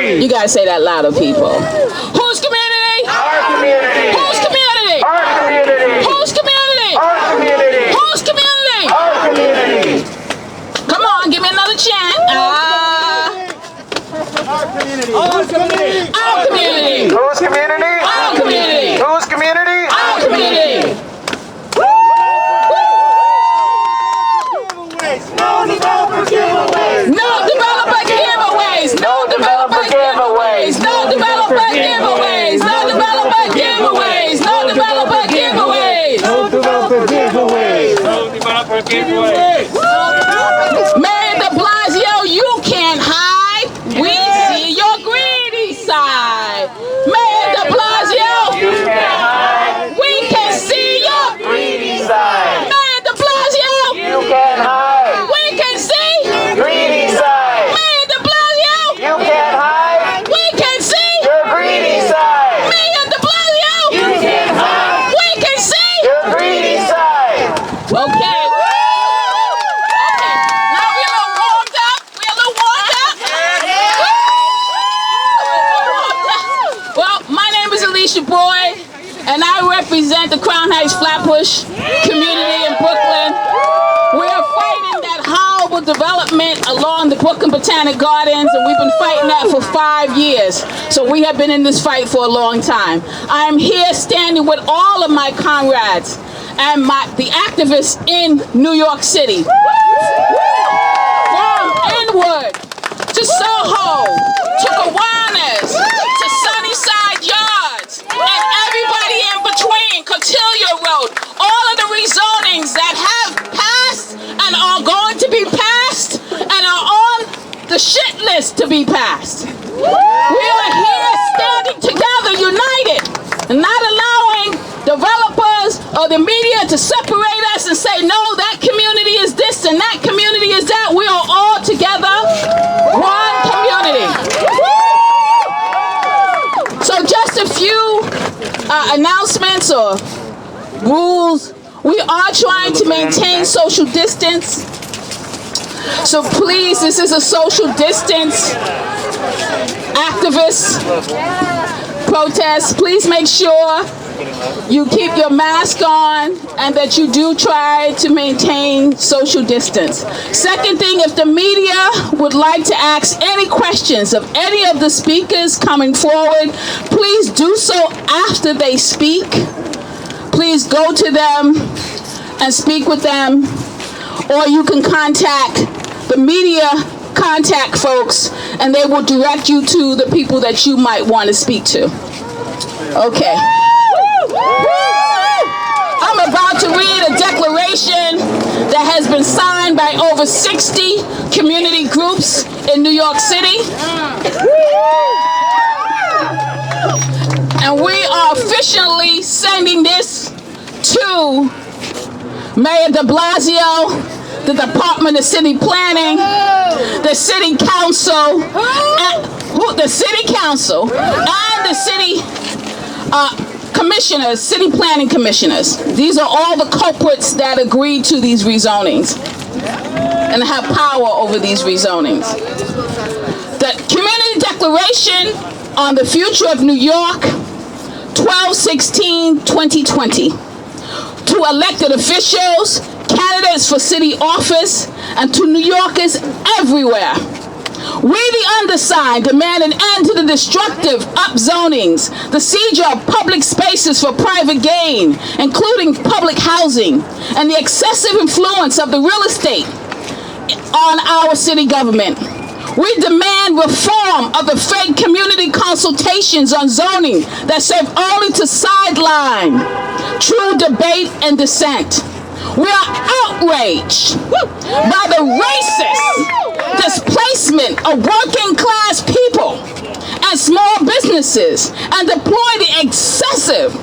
community. You gotta say that louder, people. Whose community? Our community. Whose community? Our community. Whose community? Our community. Whose community? Our community. Come on, give me another chant. Our community. Our community. Our community. Whose community? Our community. Whose community? Our community. No developer giveaways. No developer giveaways. No developer giveaways. No developer giveaways. No developer giveaways. No developer giveaways. No developer giveaways. No developer giveaways. Mayor De Blasio, you can't hide. We see your greedy side. Mayor De Blasio, You can't hide. we can see your Greedy side. Mayor De Blasio, You can't hide. we can see Greedy side. Mayor De Blasio, You can't hide. we can see Your greedy side. Mayor De Blasio, You can't hide. we can see. Your greedy side. Okay. Okay. Now we're a little warmed up. We're a little warmed up. Woo! Well, my name is Alicia Boyd, and I represent the Crown Heights Flatbush community in Brooklyn. We're fighting that horrible development along the Brooklyn Botanic Gardens, and we've been fighting that for 5 years. So we have been in this fight for a long time. I am here standing with all of my comrades and the activists in New York City. From Inwood to Soho to Kiwanis to Sunnyside Yards and everybody in between, Cotillion Road, all of the rezonings that have passed and are going to be passed and are on the shit list to be passed. We are here standing together, united, and not allowing developers or the media to separate us and say, no, that community is this and that community is that. We are all together, one community. So just a few announcements or rules. We are trying to maintain social distance. So please, this is a social distance activist protest. Please make sure you keep your mask on and that you do try to maintain social distance. Second thing, if the media would like to ask any questions of any of the speakers coming forward, please do so after they speak. Please go to them and speak with them, or you can contact the media contact folks and they will direct you to the people that you might want to speak to. Okay. I'm about to read a declaration that has been signed by over 60 community groups in New York City. And we are officially sending this to Mayor De Blasio, the Department of City Planning, the City Council, and the City commissioners, city planning commissioners. These are all the culprits that agreed to these rezonings and have power over these rezonings. The Community Declaration on the Future of New York, 12/16/2020. To elected officials, candidates for city office, and to New Yorkers everywhere. We, the undersigned, demand an end to the destructive upzonings, the siege of public spaces for private gain, including public housing, and the excessive influence of the real estate on our city government. We demand reform of the fake community consultations on zoning that serve only to sideline true debate and dissent. We are outraged by the racist displacement of working class people and small businesses and deploy the excessive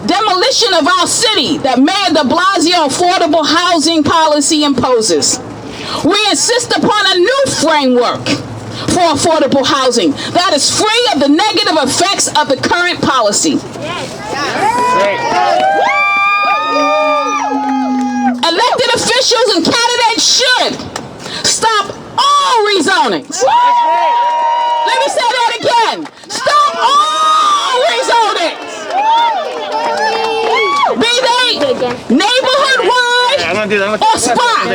demolition of our city that Mayor De Blasio affordable housing policy imposes. We insist upon a new framework for affordable housing that is free of the negative effects of the current policy. Elected officials and candidates should stop all rezonings. Let me say that again. again. Stop all rezonings. Be they neighborhood-wide or spot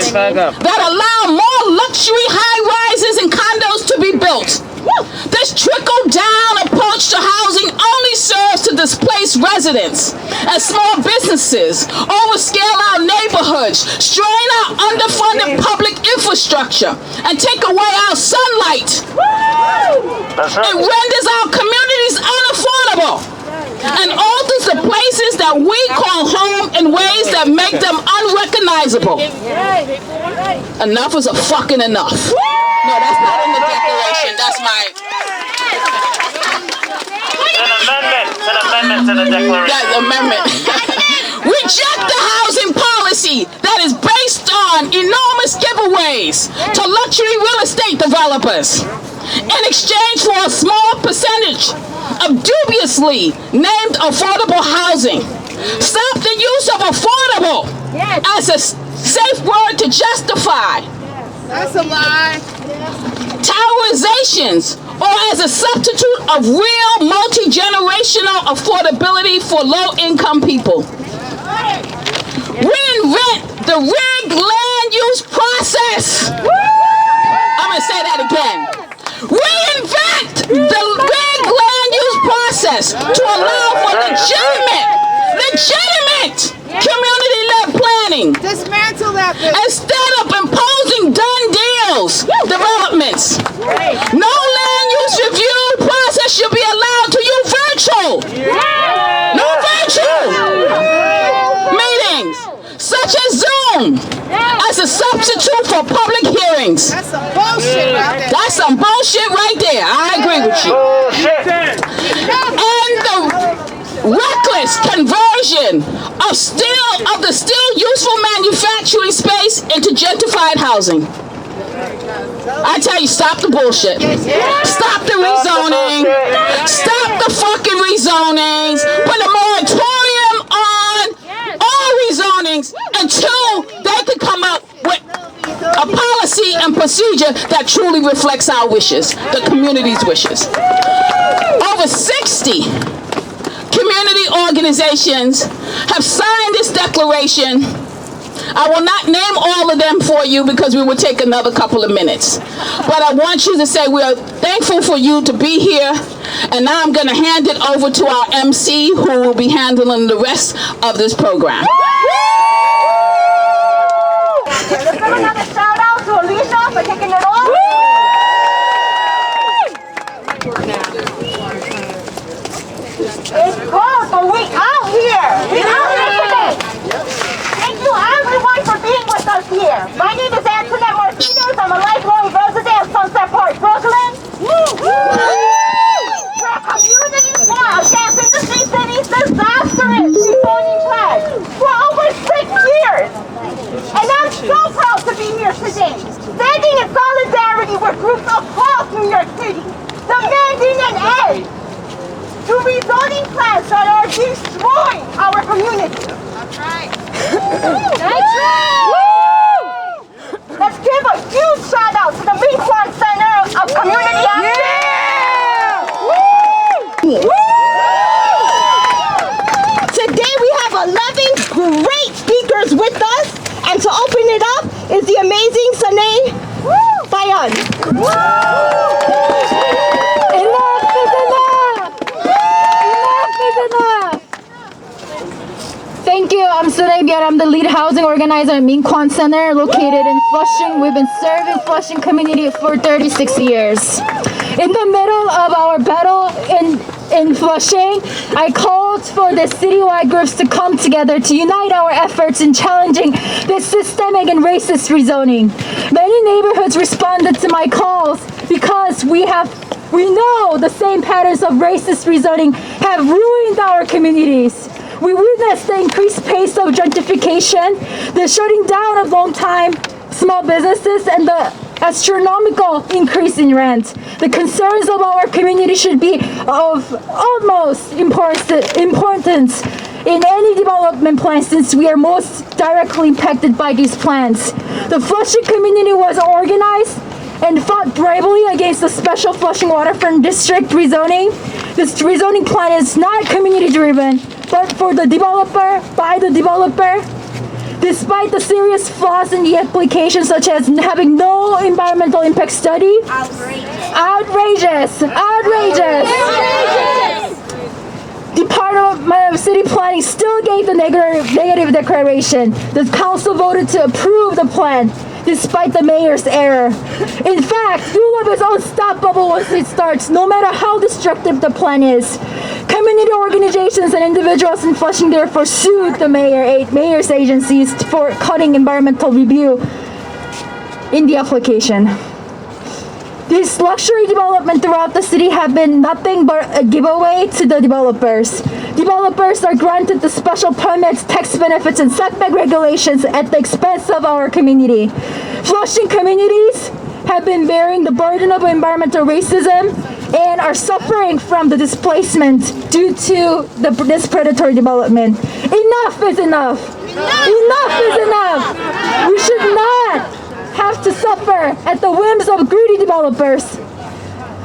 that allow more luxury high-rises and condos to be built. This trickle-down approach to housing only serves to displace residents and small businesses, overscale our neighborhoods, strain our underfunded public infrastructure, and take away our sunlight. It renders our communities unaffordable and alters the places that we call home in ways that make them unrecognizable. Enough is a fucking enough. No, that's not in the declaration. That's my... It's an amendment to the declaration. That's amendment. Reject the housing policy that is based on enormous giveaways to luxury real estate developers in exchange for a small percentage of dubiously named affordable housing. Stop the use of affordable as a safe word to justify. That's a lie. Towerizations, or as a substitute of real multi-generational affordability for low-income people. Reinvent the rigged land use process. I'm going to say that again. Reinvent the rigged land use process to allow for legitimate community-led planning. Dismantle that bitch. Instead of imposing done deals, developments. No land use review process should be allowed to use virtual. No virtual meetings, such as Zoom, as a substitute for public hearings. That's some bullshit right there. That's some bullshit right there. I agree with you. And the reckless conversion of the still useful manufacturing space into gentrified housing. I tell you, stop the bullshit. Stop the rezoning. Stop the fucking rezonings. Put a moratorium on all rezonings until they can come up with a policy and procedure that truly reflects our wishes, the community's wishes. Over 60 community organizations have signed this declaration. I will not name all of them for you because we will take another couple of minutes. But I want you to say we are thankful for you to be here. And now I'm going to hand it over to our MC who will be handling the rest of this program. Let's give another shout out to Alicia for kicking it off. It's cold, but we out here. We out here today. Thank you everyone for being with us here. My name is Antoinette Martinez. I'm a lifelong resident of Sunset Park, Brooklyn. Our community fought against industry city's disastrous rezoning plan for over 6 years. And I'm so proud to be here today, standing in solidarity with groups across New York City, demanding an end to rezoning plans that are destroying our community. That's right. That's right. Let's give a huge shout out to the Mequon Center of Community Action. Today we have 11 great speakers with us, and to open it up is the amazing Sanae Bayan. Enough is enough! Enough is enough! Thank you. I'm Sanae Bayan. I'm the lead housing organizer at Mequon Center, located in Flushing. We've been serving Flushing community for 36 years. In the middle of our battle in Flushing, I called for the citywide groups to come together to unite our efforts in challenging this systemic and racist rezoning. Many neighborhoods responded to my calls because we know the same patterns of racist rezoning have ruined our communities. We witnessed the increased pace of gentrification, the shutting down of long-time small businesses, and the astronomical increase in rent. The concerns of our community should be of utmost importance in any development plan, since we are most directly impacted by these plans. The Flushing community was organized and fought bravely against the special Flushing Waterfront District rezoning. This rezoning plan is not community driven, but for the developer, by the developer. Despite the serious flaws in the application, such as having no environmental impact study. Outrageous! Department of City Planning still gave the negative declaration. The council voted to approve the plan, despite the mayor's error. In fact, ULAB is unstoppable once it starts, no matter how destructive the plan is. Community organizations and individuals in Flushing therefore sued the mayor's agencies for cutting environmental review in the application. This luxury development throughout the city have been nothing but a giveaway to the developers. Developers are granted the special permits, tax benefits, and setback regulations at the expense of our community. Flushing communities have been bearing the burden of environmental racism and are suffering from the displacement due to this predatory development. Enough is enough. Enough is enough. We should not have to suffer at the whims of greedy developers.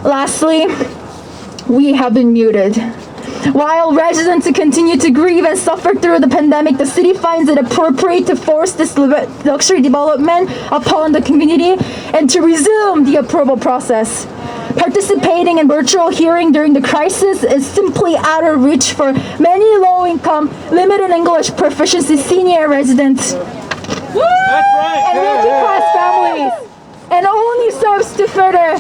Lastly, we have been muted. While residents continue to grieve and suffer through the pandemic, the city finds it appropriate to force this luxury development upon the community and to resume the approval process. Participating in virtual hearing during the crisis is simply out of reach for many low-income, limited English proficiency senior residents and working-class families, and only serves to further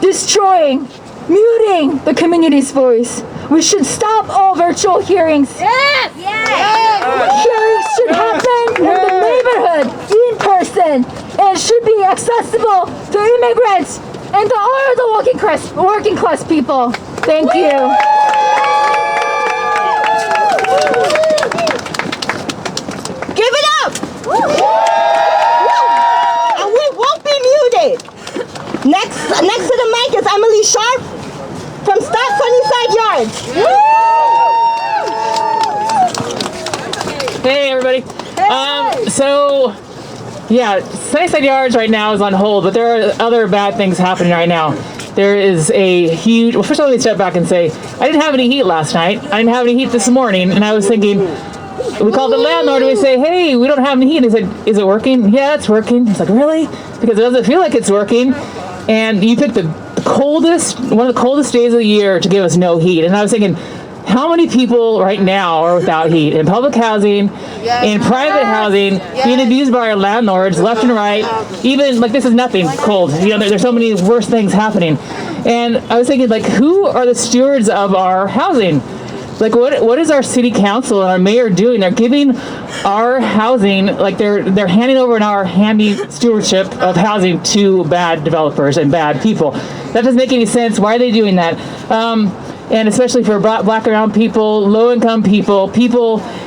destroying, muting the community's voice. We should stop all virtual hearings. Yes! Hearings should happen in the neighborhood, in person, and should be accessible to immigrants and to all the working class people. Thank you. Give it up! And we won't be muted. Next to the mic is Emily Sharp from Stop Sunnyside Yards. Hey everybody. Sunnyside Yards right now is on hold, but there are other bad things happening right now. There is a huge, well, first of all, let me step back and say, I didn't have any heat last night. I didn't have any heat this morning, and I was thinking, we called the landlord and we say, hey, we don't have any heat. And he said, is it working? Yeah, it's working. It's like, really? Because it doesn't feel like it's working. And you picked one of the coldest days of the year to give us no heat. And I was thinking, how many people right now are without heat in public housing, in private housing, being abused by our landlords left and right? Even like this is nothing cold. There's so many worse things happening. And I was thinking, like, who are the stewards of our housing? Like, what is our city council and our mayor doing? They're giving our housing, like they're handing over our handy stewardship of housing to bad developers and bad people. That doesn't make any sense. Why are they doing that? And especially for black and brown people, low-income people,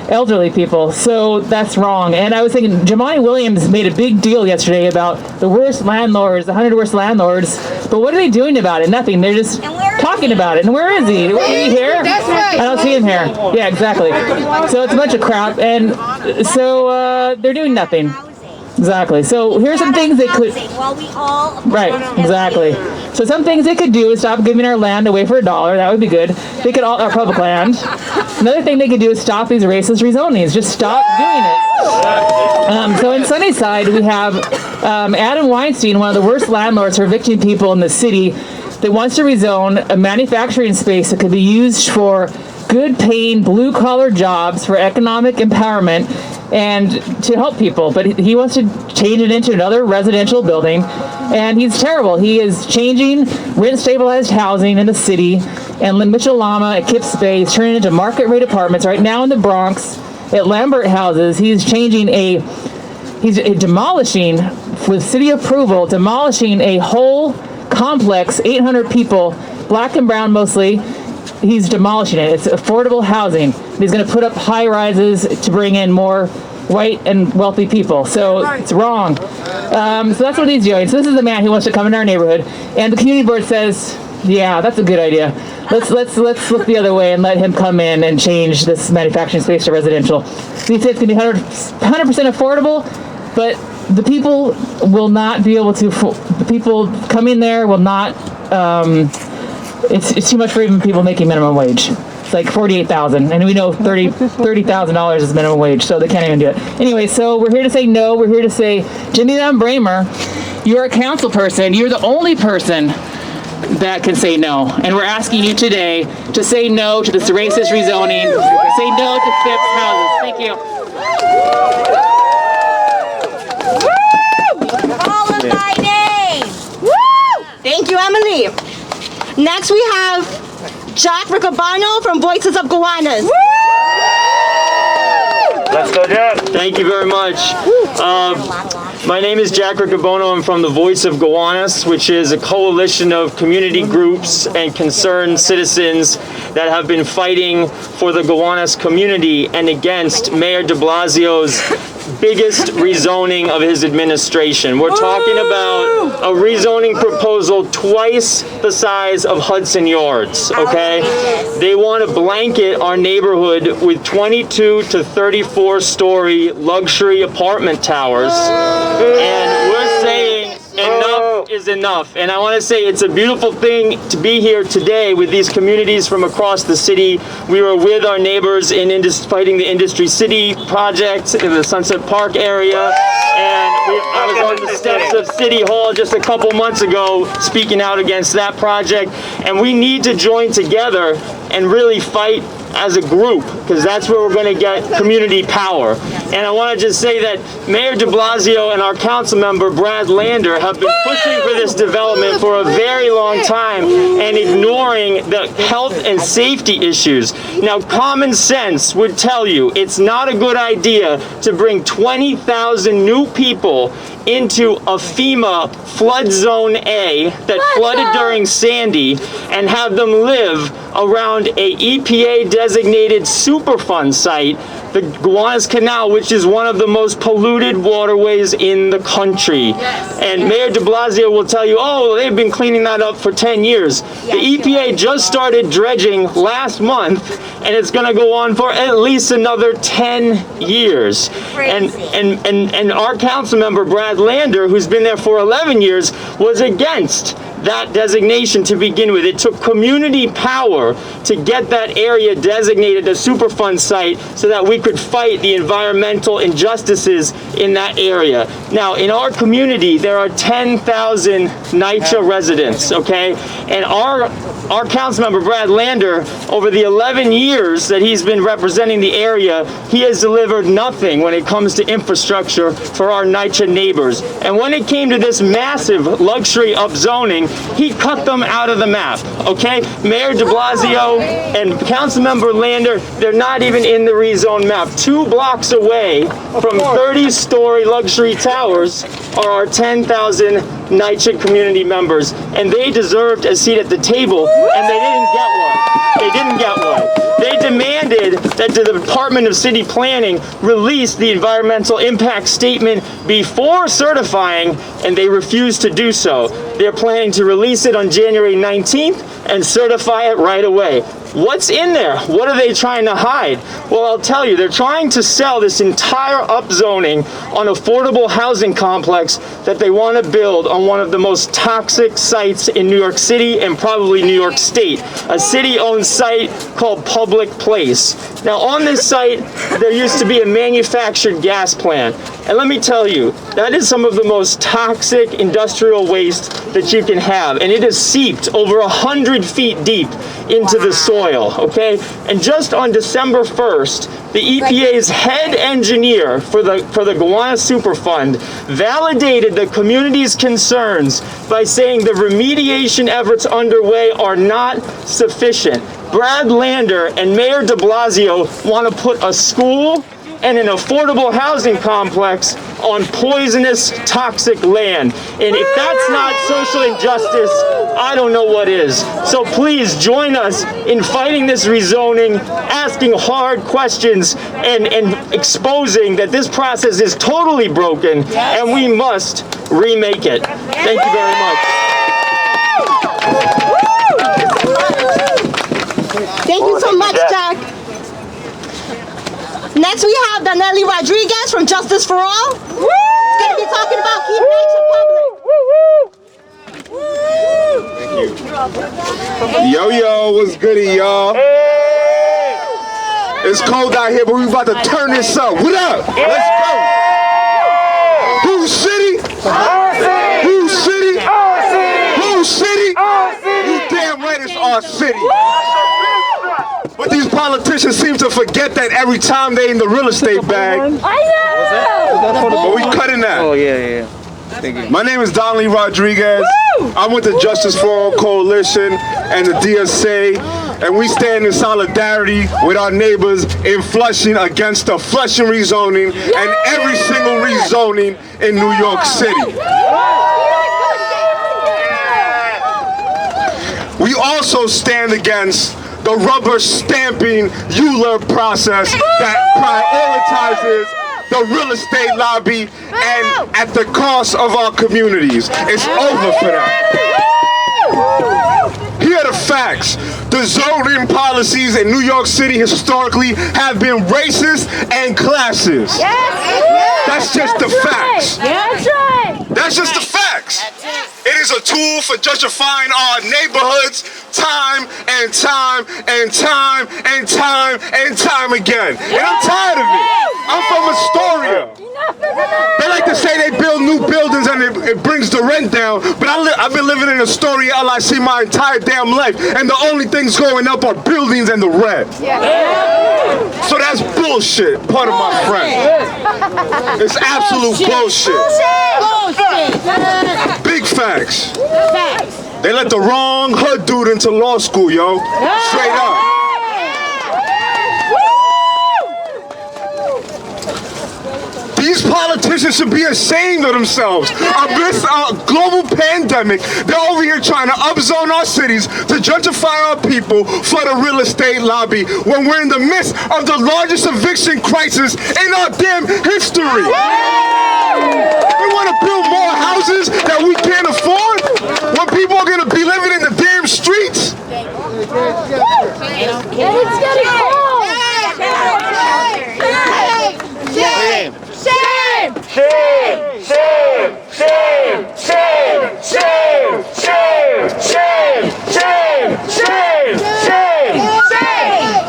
elderly people. So that's wrong. And I was thinking, Jamani Williams made a big deal yesterday about the worst landlords, the 100 worst landlords. But what are they doing about it? Nothing. They're just talking about it. And where is he? Is he here? That's right. I don't see him here. Yeah, exactly. So it's a bunch of crap. And so they're doing nothing. Exactly. So here's some things they could. Right. Exactly. So some things they could do is stop giving our land away for $1. That would be good. They could our public land. Another thing they could do is stop these racist rezonings. Just stop doing it. So in Sunnyside, we have Adam Weinstein, one of the worst landlords for evicting people in the city, that wants to rezone a manufacturing space that could be used for good-paying, blue-collar jobs for economic empowerment and to help people, but he wants to change it into another residential building, and he's terrible. He is changing rent-stabilized housing in the city, and Mitchell Lama at Kips Bay is turning into market-rate apartments right now in the Bronx at Lambert Houses. He's demolishing, with city approval, demolishing a whole complex, 800 people, black and brown mostly. He's demolishing it. It's affordable housing. He's going to put up high rises to bring in more white and wealthy people. So it's wrong. So that's what he's doing. So this is the man who wants to come into our neighborhood, and the community board says, yeah, that's a good idea. Let's look the other way and let him come in and change this manufacturing space to residential. He said it's going to be 100% affordable, but the people will not be able to, the people coming there will not, it's too much for even people making minimum wage. It's like $48,000, and we know $30,000 is minimum wage, so they can't even do it. Anyway, so we're here to say no. We're here to say, Jimmy Van Bramer, you're a council person. You're the only person that can say no, and we're asking you today to say no to this racist rezoning. Say no to Phipps houses. Thank you. Call him by name. Woo! Thank you, Emily. Next, we have Jack Riccobano from Voices of Gowanus. Let's go, Jack. Thank you very much. My name is Jack Riccobano. I'm from the Voice of Gowanus, which is a coalition of community groups and concerned citizens that have been fighting for the Gowanus community and against Mayor De Blasio's biggest rezoning of his administration. We're talking about a rezoning proposal twice the size of Hudson Yards, okay? They want to blanket our neighborhood with 22 to 34-story luxury apartment towers, and we're saying enough is enough. And I want to say it's a beautiful thing to be here today with these communities from across the city. We were with our neighbors in fighting the Industry City project in the Sunset Park area, and I was on the steps of City Hall just a couple months ago speaking out against that project. And we need to join together and really fight as a group, because that's where we're going to get community power. And I want to just say that Mayor De Blasio and our council member Brad Lander have been pushing for this development for a very long time and ignoring the health and safety issues. Now, common sense would tell you it's not a good idea to bring 20,000 new people into a FEMA flood zone A that flooded during Sandy and have them live around a EPA designated Superfund site, the Gowanus Canal, which is one of the most polluted waterways in the country. And Mayor De Blasio will tell you, oh, they've been cleaning that up for 10 years. The EPA just started dredging last month, and it's going to go on for at least another 10 years. And our council member, Brad Lander, who's been there for 11 years, was against that designation to begin with. It took community power to get that area designated a Superfund site so that we could fight the environmental injustices in that area. Now, in our community, there are 10,000 NYCHA residents, okay? And our council member, Brad Lander, over the 11 years that he's been representing the area, he has delivered nothing when it comes to infrastructure for our NYCHA neighbors. And when it came to this massive luxury upzoning, he cut them out of the map, okay? Mayor De Blasio and Councilmember Lander, they're not even in the rezone map. 2 blocks away from 30-story luxury towers are our 10,000 NYCHA community members, and they deserved a seat at the table, and they didn't get one. They didn't get one. They demanded that the Department of City Planning release the environmental impact statement before certifying, and they refused to do so. They're planning to release it on January 19th and certify it right away. What's in there? What are they trying to hide? Well, I'll tell you, they're trying to sell this entire upzoning on affordable housing complex that they want to build on one of the most toxic sites in New York City and probably New York State, a city-owned site called Public Place. Now, on this site, there used to be a manufactured gas plant. And let me tell you, that is some of the most toxic industrial waste that you can have. And it has seeped over 100 feet deep into the soil, okay? And just on December 1st, the EPA's head engineer for the Gowanus Superfund validated the community's concerns by saying the remediation efforts underway are not sufficient. Brad Lander and Mayor De Blasio want to put a school and an affordable housing complex on poisonous, toxic land. And if that's not social injustice, I don't know what is. So please join us in fighting this rezoning, asking hard questions, and exposing that this process is totally broken, and we must remake it. Thank you very much. Thank you so much, Jack. Next, we have Danelli Rodriguez from Justice for All. going to be talking about keep nature public. Yo, what's goody, y'all? It's cold out here, but we about to turn this up. What up? Let's go. Whose city? Our city! Whose city? Our city! Whose city? Our city! You damn right it's our city. But these politicians seem to forget that every time they in the real estate bag. I know! But we cutting that. Oh, yeah. My name is Donley Rodriguez. I'm with the Justice for All Coalition and the DSA, and we stand in solidarity with our neighbors in Flushing against the Flushing rezoning and every single rezoning in New York City. We also stand against the rubber stamping ULURP process that prioritizes the real estate lobby and at the cost of our communities. It's over for that. Here are the facts. The zoning policies in New York City historically have been racist and classist. That's just the facts. That's just the facts. It is a tool for justifying our neighborhoods time and time and time and time and time again. And I'm tired of it. I'm from Astoria. They like to say they build new buildings and it brings the rent down, but I've been living in Astoria, LIC my entire damn life, and the only things going up are buildings and the rent. So that's bullshit, part of my friend. It's absolute bullshit. Big facts. They let the wrong hood dude into law school, yo. Straight up. These politicians should be ashamed of themselves. Amidst a global pandemic, they're over here trying to upzone our cities to gentrify our people for the real estate lobby when we're in the midst of the largest eviction crisis in our damn history. We want to build more houses that we can't afford when people are going to be living in the damn streets. It's getting cold! Shame! Shame! Shame! Shame! Shame! Shame! Shame! Shame! Shame! Shame! Shame!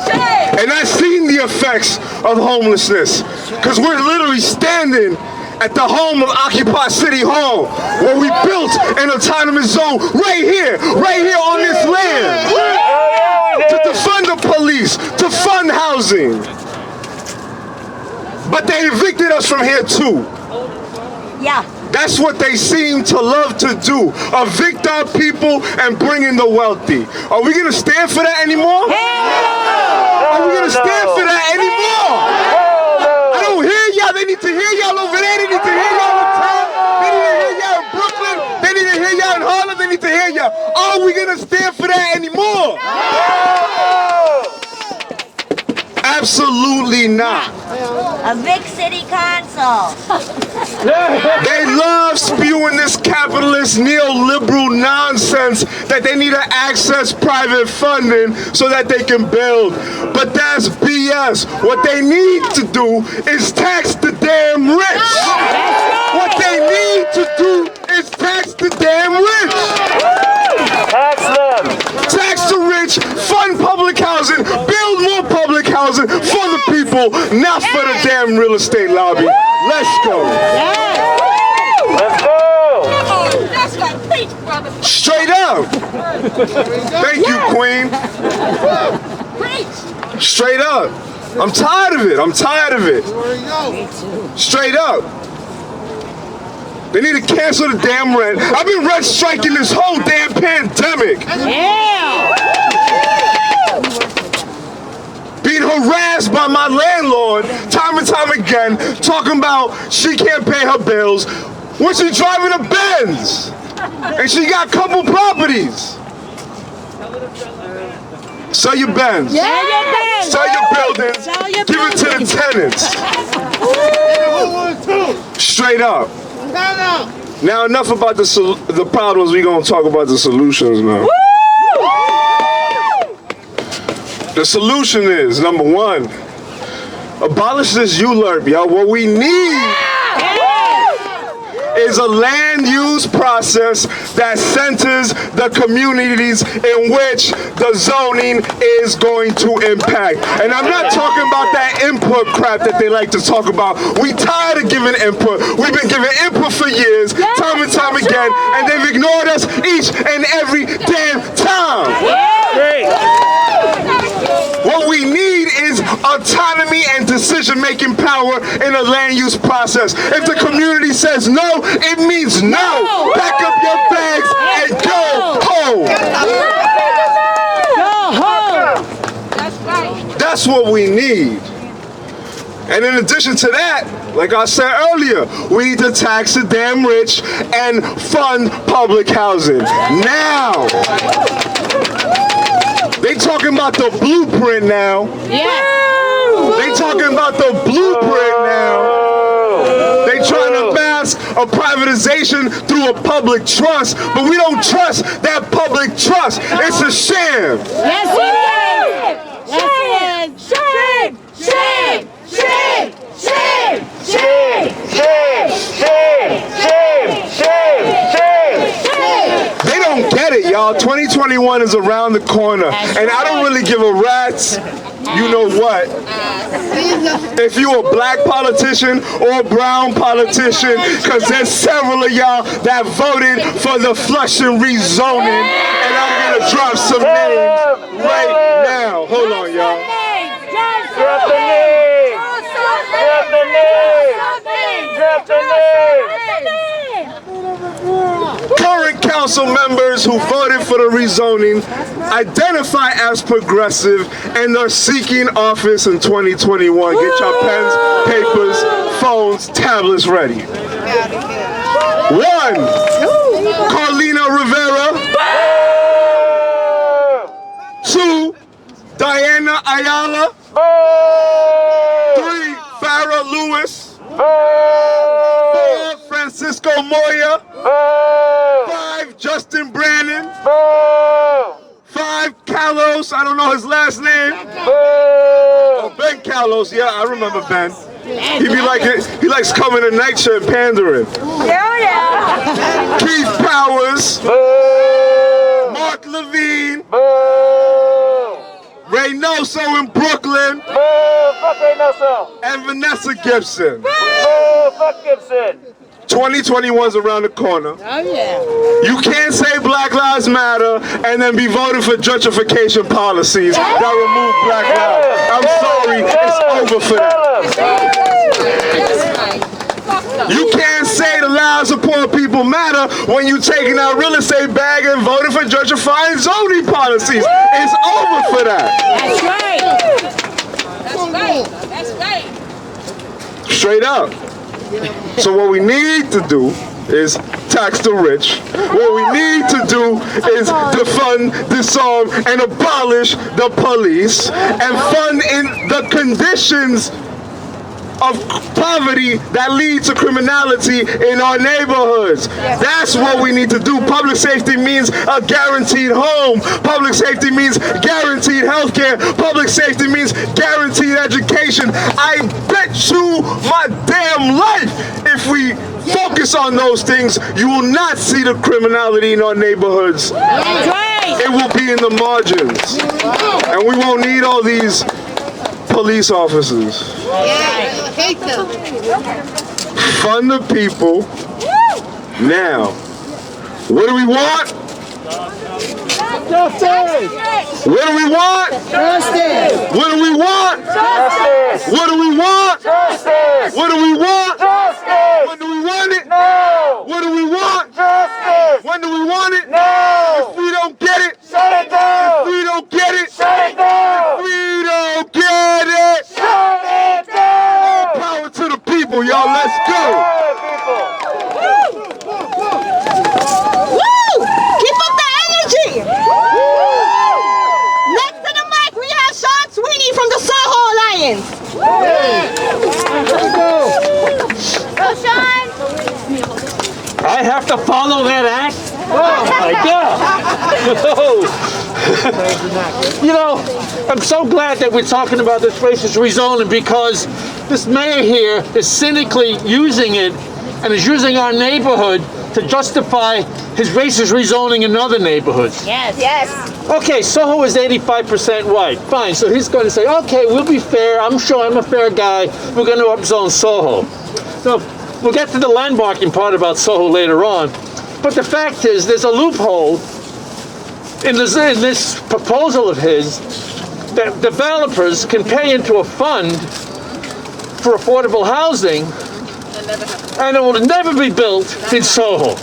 Shame! And I've seen the effects of homelessness because we're literally standing at the home of Occupy City Hall, where we built an autonomous zone right here on this land, to defund the police, to fund housing. But they evicted us from here too. Yeah. That's what they seem to love to do, evict our people and bring in the wealthy. Are we gonna stand for that anymore? Are we gonna stand for that anymore? I don't hear y'all. They need to hear y'all over there. They need to hear y'all in town. They need to hear y'all in Brooklyn. They need to hear y'all in Harlem. They need to hear y'all. Are we gonna stand for that anymore? Absolutely not. A big city council. They love spewing this capitalist neoliberal nonsense that they need to access private funding so that they can build. But that's BS. What they need to do is tax the damn rich. What they need to do is tax the damn rich. Tax them! Tax the rich, fund public housing, build more public housing for the people, not for the damn real estate lobby. Let's go. Let's go! Straight up. Thank you, Queen. Straight up. I'm tired of it. I'm tired of it. Straight up. They need to cancel the damn rent. I've been rent striking this whole damn pandemic. Being harassed by my landlord time and time again, talking about she can't pay her bills when she's driving a Benz. And she got a couple properties. Sell your Benz. Sell your buildings. Give it to the tenants. Straight up. Now enough about the problems. We're going to talk about the solutions now. The solution is, number one, abolish this ULURP, y'all. What we need is a land use process that centers the communities in which the zoning is going to impact. And I'm not talking about that input crap that they like to talk about. We tired of giving input. We've been giving input for years, time and time again, and they've ignored us each and every damn time. What we need is autonomy and decision-making power in a land use process. If the community says no, it means no. Pack up your bags and go home. That's what we need. And in addition to that, like I said earlier, we need to tax the damn rich and fund public housing. Now, they talking about the blueprint now. They talking about the blueprint now. They trying to mask a privatization through a public trust, but we don't trust that public trust. It's a sham. Yes, it is. Shame! Shame! Shame! Shame! Shame! Shame! Shame! Shame! Shame! Shame! They don't get it, y'all. 2021 is around the corner, and I don't really give a rat's you know what. If you a black politician or a brown politician, because there's several of y'all that voted for the Flushing rezoning, and I'm going to drop some names right now. Hold on, y'all. Drop the name! Drop the name! Drop the name! Current council members who voted for the rezoning identify as progressive and are seeking office in 2021. Get your pens, papers, phones, tablets ready. 1. Carlina Rivera. 2. Diana Ayala. 3. Farrah Lewis. 4. Francisco Moya. 5. Justin Brannon. 5. Carlos, I don't know his last name. Oh, Ben Carlos, yeah, I remember Ben. He likes coming to Nature and pandering. Keith Powers. Mark Levine. Reynoso in Brooklyn. Fuck Reynoso. And Vanessa Gibson. Fuck Gibson. 2021's around the corner. You can't say Black Lives Matter and then be voting for gentrification policies that remove Black lives. I'm sorry, it's over for that. You can't say the lives of poor people matter when you taking out real estate bag and voting for gentrifying zoning policies. It's over for that. That's right. That's right. Straight up. So what we need to do is tax the rich. What we need to do is defund, disarm, and abolish the police and fund in the conditions of poverty that lead to criminality in our neighborhoods. That's what we need to do. Public safety means a guaranteed home. Public safety means guaranteed health care. Public safety means guaranteed education. I bet you my damn life, if we focus on those things, you will not see the criminality in our neighborhoods. It will be in the margins. And we won't need all these police officers. Hate them. Fund the people now. What do we want? Justice! What do we want? Justice! What do we want? Justice! What do we want? Justice! What do we want? Justice! When do we want it? No! What do we want? Justice! When do we want it? No! If we don't get it, Shut it down! if we don't get it, Shut it down! if we don't get it. Shut it down! Power to the people, y'all. Let's go. Woo! Keep up the energy! Next to the mic, we have Sean Sweeney from the Soho Alliance. Go, Sean! I have to follow that act? Oh my God! You know, I'm so glad that we're talking about this racist rezoning because this mayor here is cynically using it and is using our neighborhood to justify his racist rezoning in other neighborhoods. Yes. Yes. Okay, Soho is 85% white. Fine, so he's going to say, okay, we'll be fair. I'm sure I'm a fair guy. We're going to upzone Soho. So we'll get to the landmarking part about Soho later on. But the fact is, there's a loophole in this proposal of his that developers can pay into a fund for affordable housing, and it will never be built in Soho.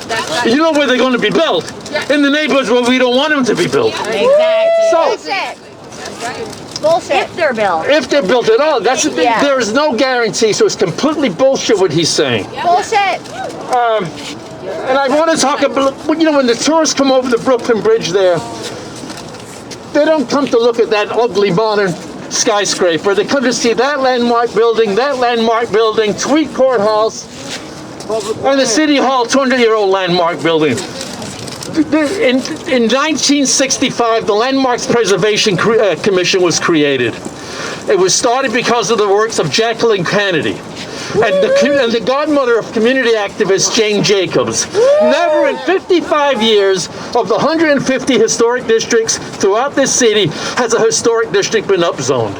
You know where they're going to be built? In the neighborhoods where we don't want them to be built. Exactly. So, Bullshit. If they're built. if they're built at all, there is no guarantee, so it's completely bullshit what he's saying. Bullshit. And I want to talk about, you know, when the tourists come over the Brooklyn Bridge there, they don't come to look at that ugly modern skyscraper. They come to see that landmark building, Tweed Courthouse, and the City Hall, 200-year-old landmark building. In 1965, the Landmarks Preservation Commission was created. It was started because of the works of Jacqueline Kennedy and the godmother of community activist Jane Jacobs. Never in 55 years of the 150 historic districts throughout this city has a historic district been upzoned.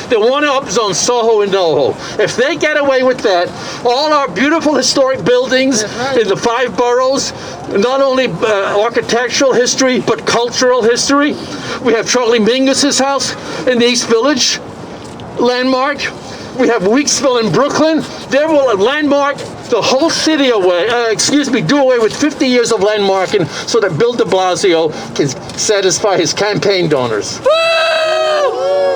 They want to upzone Soho and NoHo. If they get away with that, all our beautiful historic buildings in the 5 boroughs, not only architectural history, but cultural history. We have Charlie Mingus's house in the East Village, landmark. We have Weeksville in Brooklyn. They will landmark the whole city away, do away with 50 years of landmarking so that Bill De Blasio can satisfy his campaign donors.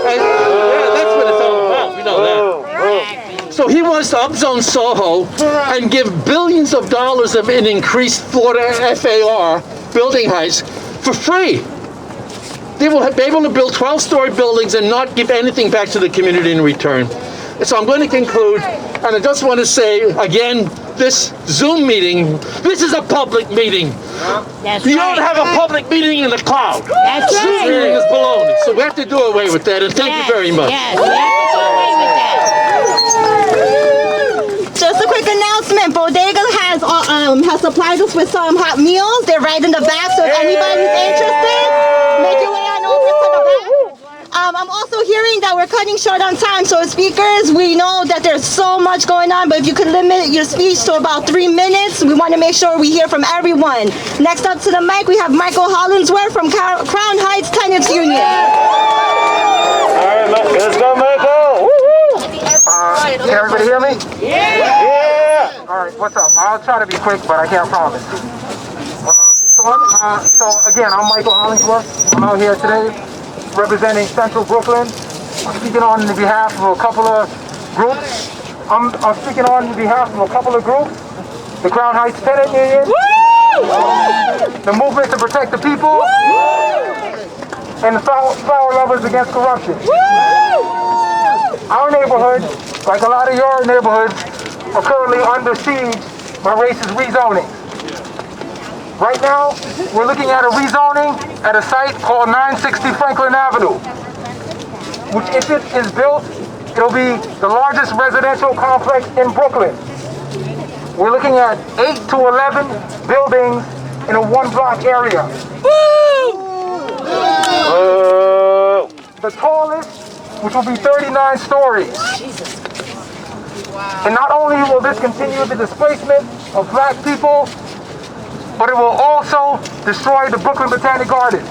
That's what it's all about, we know that. So he wants to upzone Soho and give billions of dollars in increased Florida FAR building heights for free. They will be able to build 12-story buildings and not give anything back to the community in return. So I'm going to conclude, and I just want to say, again, this Zoom meeting, this is a public meeting. You don't have a public meeting in the cloud. Zoom meeting is baloney, so we have to do away with that, and thank you very much. Yes, we have to do away with that. Just a quick announcement, Bodega has supplied us with some hot meals. They're right in the back, so if anybody's interested, make your way on over to the back. I'm also hearing that we're cutting short on time, so speakers, we know that there's so much going on, but if you could limit your speech to about 3 minutes, we want to make sure we hear from everyone. Next up to the mic, we have Michael Hollingsworth from Crown Heights Tenants Union. All right, let's go, Michael. Can everybody hear me? Yeah. All right, what's up? I'll try to be quick, but I can't promise. So again, I'm Michael Hollingsworth. I'm out here today representing Central Brooklyn. I'm speaking on behalf of a couple of groups. I'm speaking on behalf of a couple of groups. The Crown Heights Tenant Union. The Movement to Protect the People. And the Flower Lovers Against Corruption. Our neighborhood, like a lot of your neighborhoods, are currently under siege by racist rezoning. Right now, we're looking at a rezoning at a site called 960 Franklin Avenue, which if it is built, it'll be the largest residential complex in Brooklyn. We're looking at 8 to 11 buildings in a 1-block area. The tallest, which will be 39 stories. And not only will this continue the displacement of black people, but it will also destroy the Brooklyn Botanic Gardens.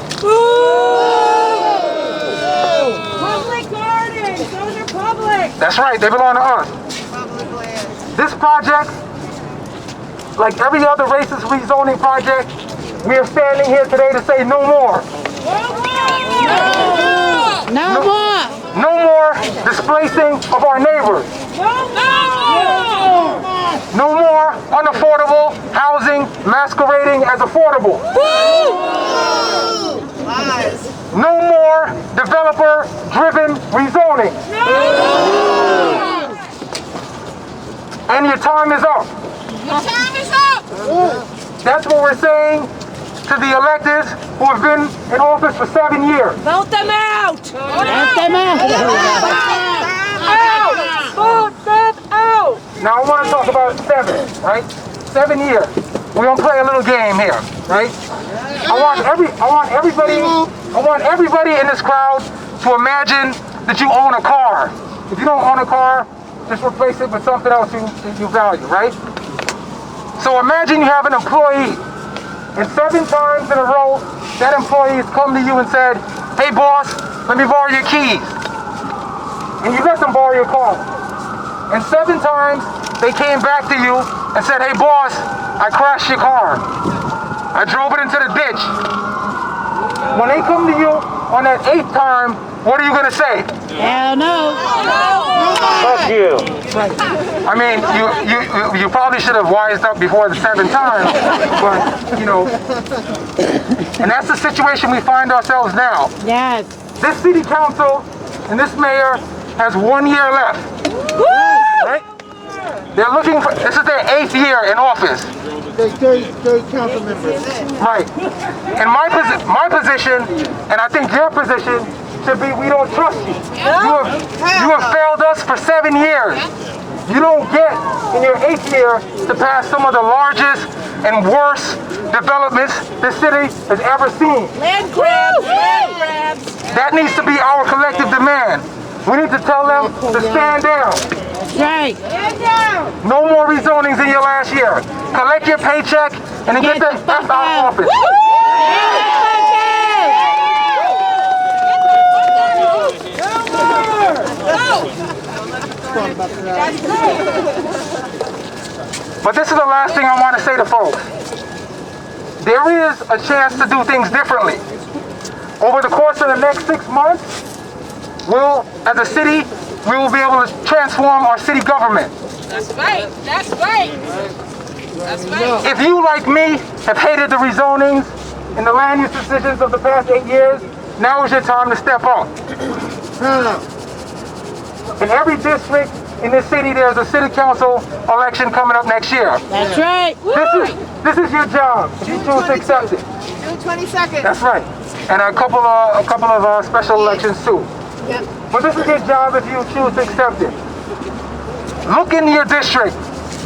Public gardens, those are public. That's right, they belong to us. This project, like every other racist rezoning project, we are standing here today to say no more. No more. No more displacing of our neighbors. No more unaffordable housing masquerading as affordable. No more developer-driven rezoning. And your time is up. Your time is up. That's what we're saying to the electeds who have been in office for 7 years. Vote them out. Vote them out. Vote them out. Now I want to talk about 7, right? 7 years. We're gonna play a little game here, right? I want everybody in this crowd to imagine that you own a car. If you don't own a car, just replace it with something else you value, right? So imagine you have an employee, and 7 times in a row, that employee has come to you and said, "Hey boss, let me borrow your keys." And you let them borrow your car. And 7 times, they came back to you and said, "Hey boss, I crashed your car. I drove it into the ditch." When they come to you on that 8th time, what are you gonna say? Hell no. Fuck you. I mean, you probably should have wised up before the 7th time, but you know. And that's the situation we find ourselves now. Yes. This city council and this mayor has 1 year left. Right? They're looking for, this is their 8th year in office. Third council members. Right. And my position, and I think your position, should be we don't trust you. You have failed us for 7 years. You don't get in your 8th year to pass some of the largest and worst developments this city has ever seen. Land grabs. Land grabs. That needs to be our collective demand. We need to tell them to stand down. Right. No more rezonings in your last year. Collect your paycheck and then get the F out of office. But this is the last thing I want to say to folks. There is a chance to do things differently. Over the course of the next 6 months, as a city, we will be able to transform our city government. That's right. That's right. That's right. If you, like me, have hated the rezonings and the land use decisions of the past 8 years, now is your time to step up. In every district in this city, there's a city council election coming up next year. That's right. This is your job. If you choose to accept it. June 22nd. That's right. And a couple of special elections too. Yep. But this is your job if you choose to accept it. Look into your district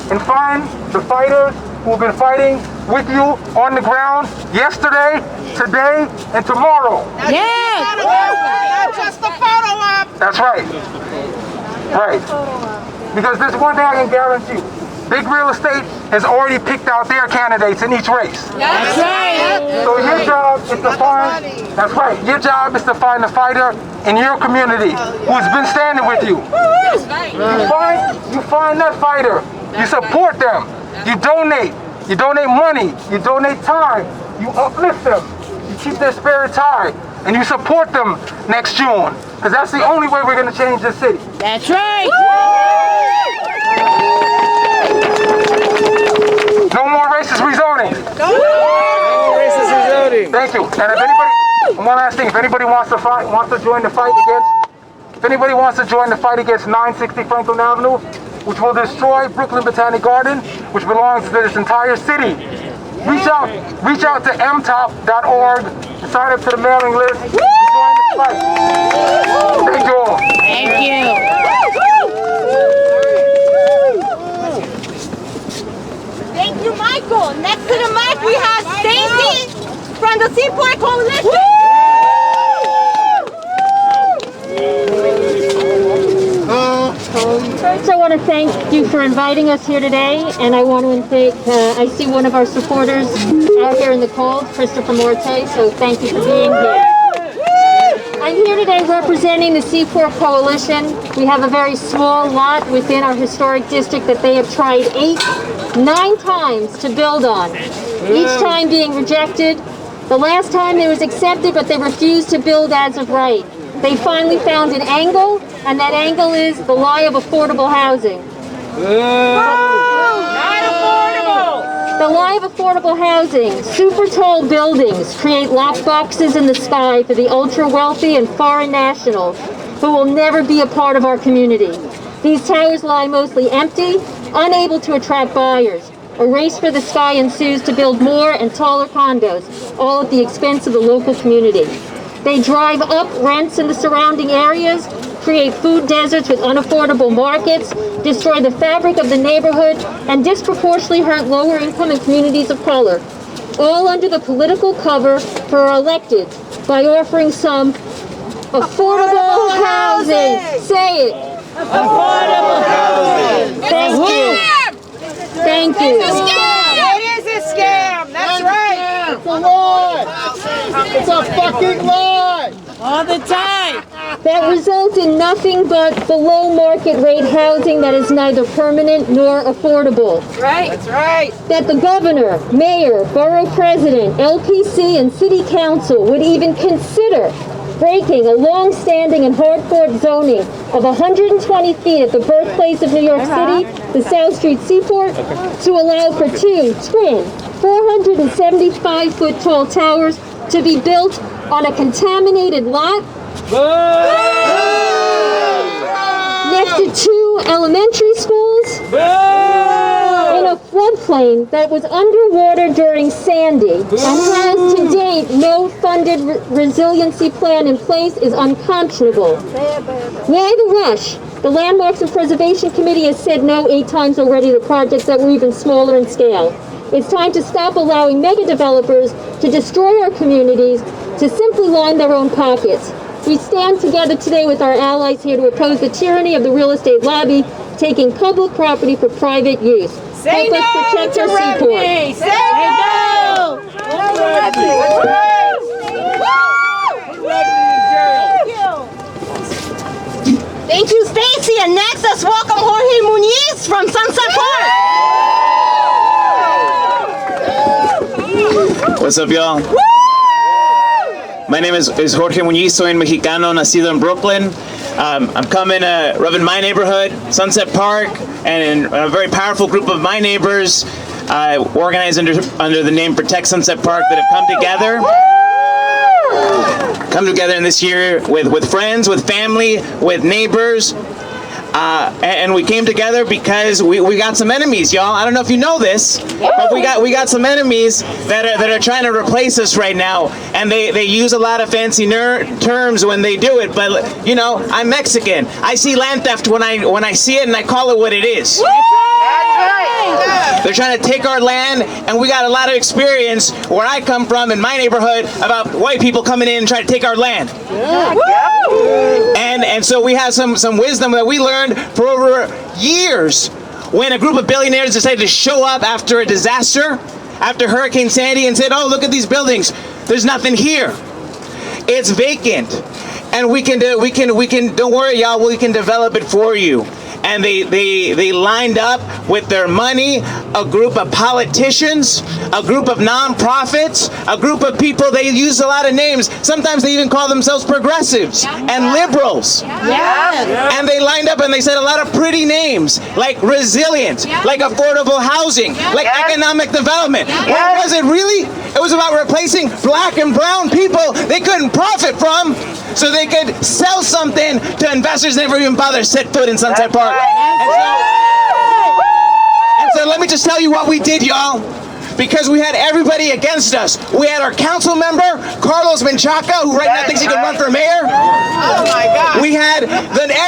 and find the fighters who have been fighting with you on the ground yesterday, today, and tomorrow. Yeah. Not just a photo op. That's right. Right. Because there's one thing I can guarantee you. Big real estate has already picked out their candidates in each race. That's right. So your job is to find, that's right, your job is to find a fighter in your community who's been standing with you. You find that fighter, you support them, you donate money, you donate time, you uplift them, you keep their spirits high, and you support them next June. Because that's the only way we're going to change this city. That's right. No more racist rezoning. No racist rezoning. Thank you. And if anybody, one last thing, if anybody wants to join the fight against 960 Franklin Avenue, which will destroy Brooklyn Botanic Garden, which belongs to this entire city, reach out to mtop.org and sign up to the mailing list and join this fight. Thank you all. Thank you. Thank you, Michael. Next to the mic, we have Stacy from the Seaport Coalition. First, I want to thank you for inviting us here today, and I want to thank, I see one of our supporters out here in the cold, Christopher Morte, so thank you for being here. I'm here today representing the Seaport Coalition. We have a very small lot within our historic district that they have tried 9 times to build on, each time being rejected. The last time it was accepted, but they refused to build as of right. They finally found an angle, and that angle is the lie of affordable housing. The lie of affordable housing. Super tall buildings create lockboxes in the sky for the ultra wealthy and foreign nationals who will never be a part of our community. These towers lie mostly empty, unable to attract buyers. A race for the sky ensues to build more and taller condos, all at the expense of the local community. They drive up rents in the surrounding areas, create food deserts with unaffordable markets, destroy the fabric of the neighborhood, and disproportionately hurt lower income and communities of color. All under the political cover for our elected by offering some affordable housing. Say it. Affordable housing. Thank you. Thank you. It is a scam. That's right. It's a lie. It's a fucking lie. All the time. That results in nothing but below market rate housing that is neither permanent nor affordable. Right. That's right. That the governor, mayor, borough president, LPC, and city council would even consider breaking a long-standing and hard-fought zoning of 120 feet at the birthplace of New York City, the South Street Seaport, to allow for two twin 475-foot tall towers to be built on a contaminated lot next to two elementary schools in a floodplain that was underwater during Sandy and has to date no funded resiliency plan in place is unconscionable. Why the rush? The Landmarks and Preservation Committee has said no 8 times already to projects that were even smaller in scale. It's time to stop allowing mega developers to destroy our communities, to simply line their own pockets. We stand together today with our allies here to oppose the tyranny of the real estate lobby, taking public property for private use. Say Help us protect our seaport. Say no. Thank you, Stacy. And next, let's welcome Jorge Muniz from Sunset Park. What's up, y'all? My name is Jorge Muniz. Soy un mexicano nacido in Brooklyn. I'm coming rubbing my neighborhood, Sunset Park, and a very powerful group of my neighbors organized under the name Protect Sunset Park that have come together in this year with friends, with family, with neighbors. And we came together because we got some enemies, y'all. I don't know if you know this, but we got some enemies that are trying to replace us right now, and they use a lot of fancy terms when they do it. But you know, I'm Mexican. I see land theft when I see it, and I call it what it is. They're trying to take our land, and we got a lot of experience where I come from in my neighborhood about white people coming in and trying to take our land. And so we have some wisdom that we learned for over years when a group of billionaires decided to show up after a disaster, after Hurricane Sandy, and said, "Oh, look at these buildings. There's nothing here. It's vacant, and we can don't worry, y'all. We can develop it for you." And they lined up with their money, a group of politicians, a group of nonprofits, a group of people. They use a lot of names. Sometimes they even call themselves progressives and liberals. And they lined up and they said a lot of pretty names like resilient, like affordable housing, like economic development. What was it really? It was about replacing black and brown people they couldn't profit from, so they could sell something to investors that never even bother to set foot in Sunset Park. And so let me just tell you what we did, y'all. Because we had everybody against us. We had our council member, Carlos Menchaca, who right now thinks he can run for mayor. Oh my God. We had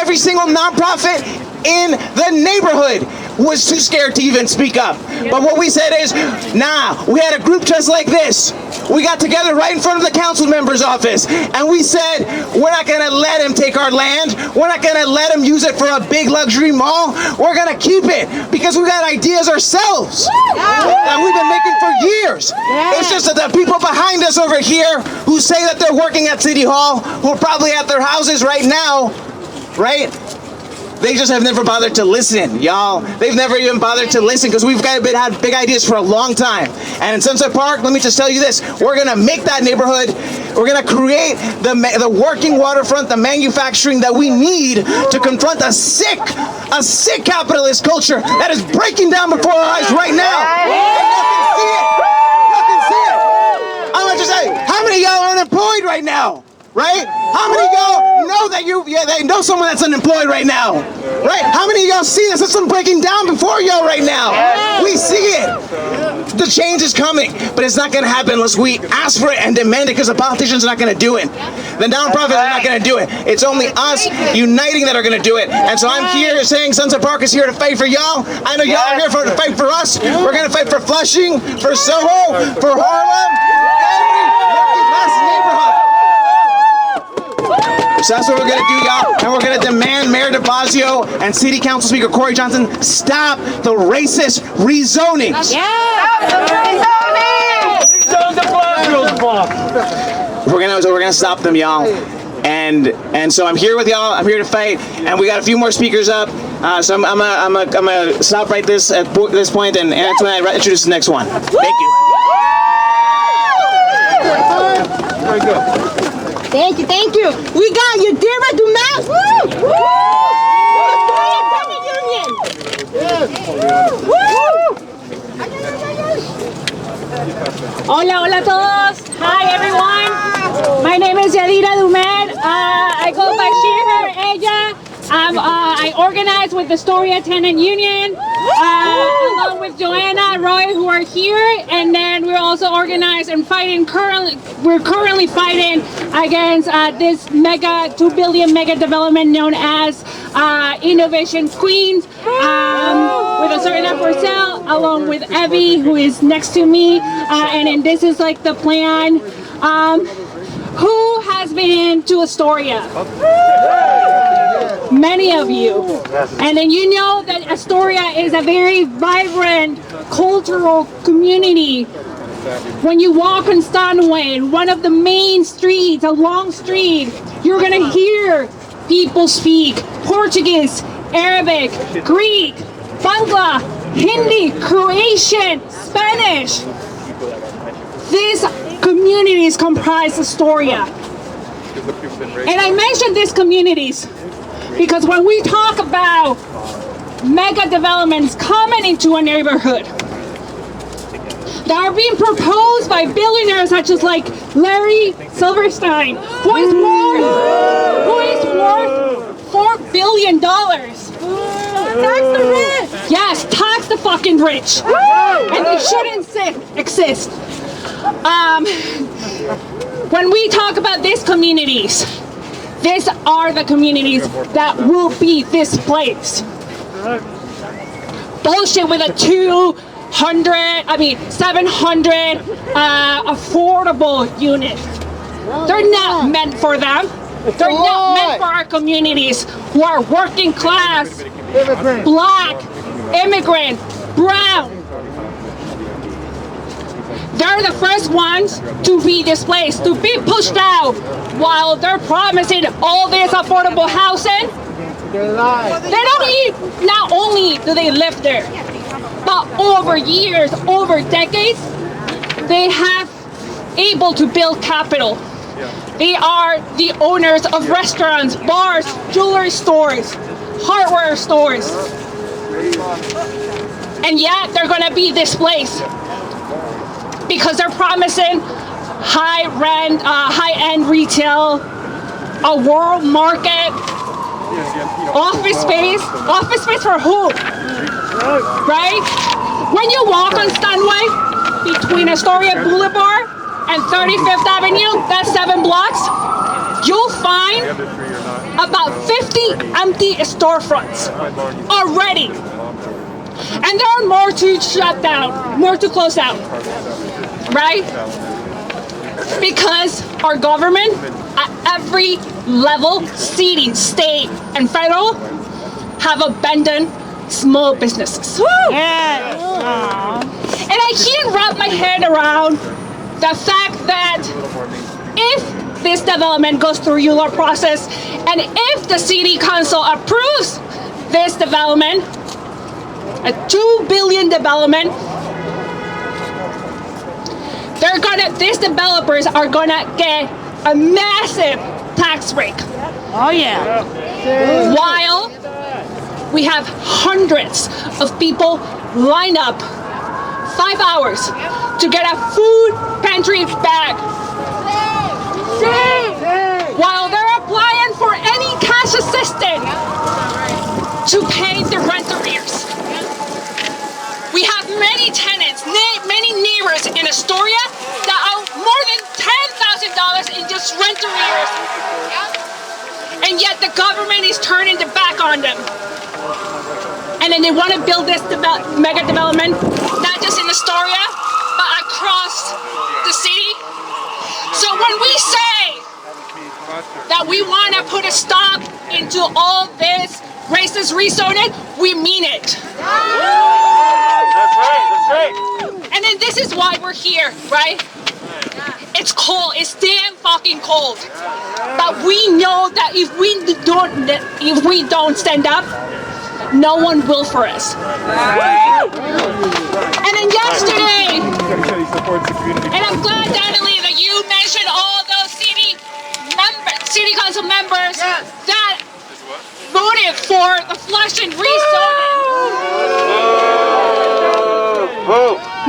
every single nonprofit in the neighborhood was too scared to even speak up. But what we said is, nah, we had a group just like this. We got together right in front of the council member's office, and we said, we're not gonna let him take our land. We're not gonna let him use it for a big luxury mall. We're gonna keep it because we got ideas ourselves that we've been making for years. It's just that the people behind us over here who say that they're working at City Hall, who are probably at their houses right now, right? They just have never bothered to listen, y'all. They've never even bothered to listen because we've had big ideas for a long time. And in Sunset Park, let me just tell you this, we're gonna make that neighborhood, we're gonna create the working waterfront, the manufacturing that we need to confront a sick capitalist culture that is breaking down before our eyes right now. And you can see it. I'm gonna just say, how many of y'all are unemployed right now? right? How many of y'all know that they know someone that's unemployed right now, right? How many of y'all see the system breaking down before y'all right now? We see it. The change is coming, but it's not going to happen unless we ask for it and demand it, because the politicians are not going to do it. The nonprofits are not going to do it. It's only us uniting that are going to do it. And so I'm here saying Sunset Park is here to fight for y'all. I know y'all are here to fight for us. We're going to fight for Flushing, for Soho, for Harlem, every last neighborhood. So that's what we're going to do, y'all. And we're going to demand Mayor De Blasio and City Council Speaker Corey Johnson stop the racist rezoning. We're gonna stop them, y'all. And so I'm here with y'all. I'm here to fight. And we got a few more speakers up. So I'm gonna stop right at this point, and Antoinette introduce the next one. Thank you. Very good. Thank you. We got Yadira Dumas. Woo! Hola a todos. Hi everyone. My name is Yadira Dumet. I go by she, her, ella. I organize with the Astoria Tenant Union, along with Joanna, Roy, who are here, and then we're also organized and fighting we're currently fighting against this $2 billion mega development known as Innovation Queens, with a certain for sale, along with Evie, who is next to me, and then this is like the plan. Who has been to Astoria? Many of you. And then you know that Astoria is a very vibrant cultural community. When you walk on Stanway, one of the main streets, a long street, you're gonna hear people speak Portuguese, Arabic, Greek, Bangla, Hindi, Croatian, Spanish. These communities comprise Astoria. And I mentioned these communities because when we talk about mega developments coming into a neighborhood that are being proposed by billionaires such as like Larry Silverstein, who is worth $4 billion. Tax the rich! Yes, tax the fucking rich. And they shouldn't exist. When we talk about these communities, these are the communities that will be displaced. Bullshit with a 700 affordable unit. They're not meant for them. They're not meant for our communities who are working class, black, immigrant, brown. They're the first ones to be displaced, to be pushed out, while they're promising all this affordable housing. They don't not only do they live there, but over years, over decades, they have able to build capital. They are the owners of restaurants, bars, jewelry stores, hardware stores. And yet they're gonna be displaced because they're promising high rent, high-end retail, a world market, office space for who? Right? When you walk on Stanway between Astoria Boulevard and 35th Avenue, that's 7 blocks, you'll find about 50 empty storefronts already. And there are more to shut down, more to close down, right? Because our government at every level, city, state, and federal, have abandoned small businesses. Yes. And I can't wrap my head around the fact that if this development goes through ULURP process, and if the city council approves this development, a $2 billion development, these developers are gonna get a massive tax break. Oh yeah. While we have hundreds of people lined up 5 hours to get a food pantry bag. while they're applying for any cash assistance to pay the rent arrears. We have many tenants, many neighbors in Astoria that owe more than $10,000 in just rent arrears. And yet the government is turning their back on them. And then they want to build this mega development, not just in Astoria, but across the city. So when we say that we want to put a stop into all this racist rezoning, we mean it. That's right. And then this is why we're here, right? It's cold, it's damn fucking cold. But we know that if we don't stand up, no one will for us. And then yesterday, and I'm glad, Natalie, that you mentioned all those city council members that voted for the Flushing rezoning.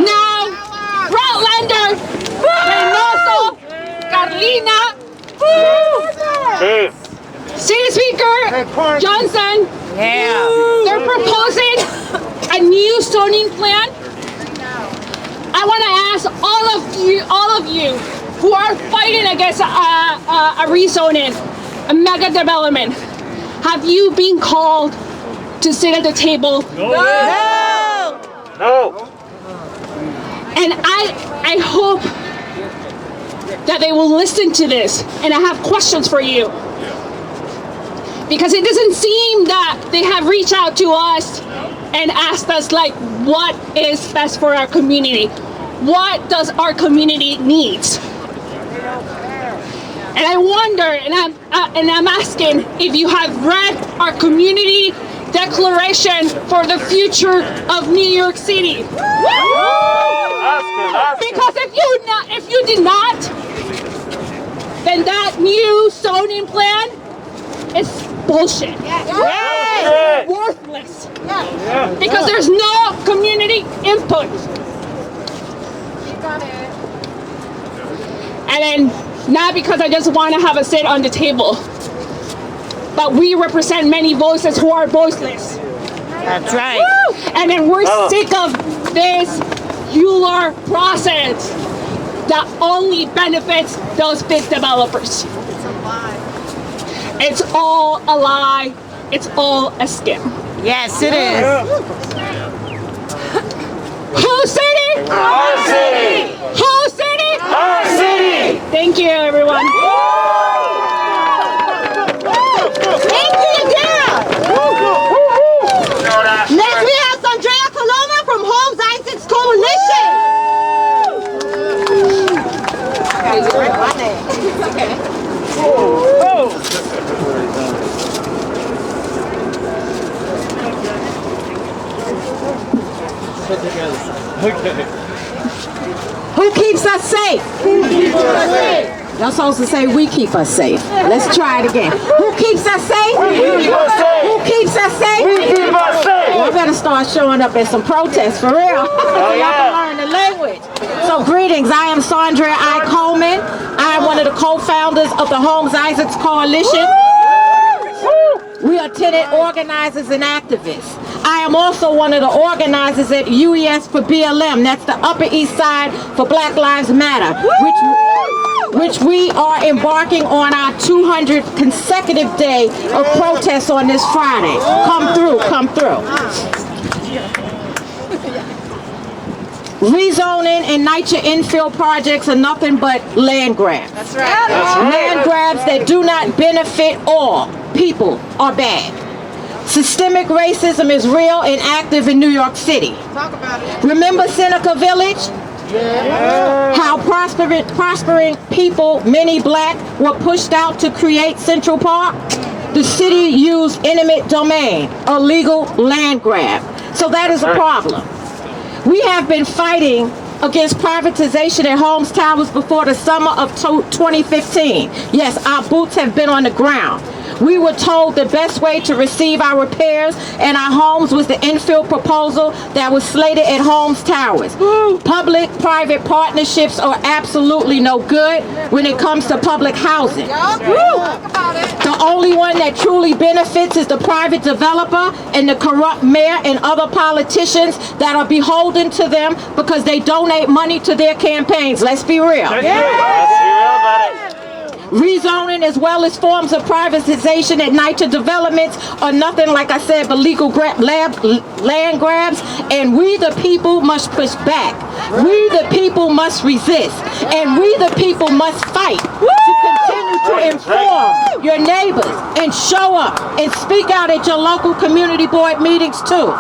Now, Rutlander, Reynoso, Carlina, City Speaker Johnson, they're proposing a new zoning plan. I want to ask all of you who are fighting against a rezoning, a mega development, have you been called to sit at the table? No. And I hope that they will listen to this, and I have questions for you. Because it doesn't seem that they have reached out to us and asked us, like, what is best for our community? What does our community needs? And I wonder, and I'm asking if you have read our community declaration for the future of New York City. Because if you did not, then that new zoning plan is bullshit. It's worthless. Because there's no community input. And then, not because I just want to have a seat on the table, but we represent many voices who are voiceless. That's right. And then we're sick of this Euler process that only benefits those big developers. It's all a lie. It's all a scam. Yes, it is. Whole city? Our city. Whole city? Our city. Thank you, everyone. Thank you, Dara. Next we have Andrea Coloma from Homes ISIS Coalition. Who keeps us safe? Y'all supposed to say we keep us safe. Let's try it again. Who keeps us safe? We keep us safe. Who keeps us safe? We keep us safe. Y'all better start showing up at some protests for real. So y'all can learn the language. So greetings, I am Sandra I. Coleman. I am one of the co-founders of the Homes Isaacs Coalition. We are tenant organizers and activists. I am also one of the organizers at UES for BLM. That's the Upper East Side for Black Lives Matter, which we are embarking on our 200th consecutive day of protests on this Friday. Come through, come through. Rezoning and NYCHA infill projects are nothing but land grabs. That's right. Land grabs that do not benefit all people are bad. Systemic racism is real and active in New York City. Talk about it. Remember Seneca Village? How prospering people, many black, were pushed out to create Central Park? The city used eminent domain, a legal land grab. So that is a problem. We have been fighting against privatization at Homes Towers before the summer of 2015. Yes, our boots have been on the ground. We were told the best way to receive our repairs and our homes was the infill proposal that was slated at Holmes Towers. Public-private partnerships are absolutely no good when it comes to public housing. The only one that truly benefits is the private developer and the corrupt mayor and other politicians that are beholden to them because they donate money to their campaigns. Let's be real. Rezoning as well as forms of privatization at NYCHA developments are nothing, like I said, but legal land grabs, and we the people must push back. We the people must resist, and we the people must fight to continue to inform your neighbors and show up and speak out at your local community board meetings too.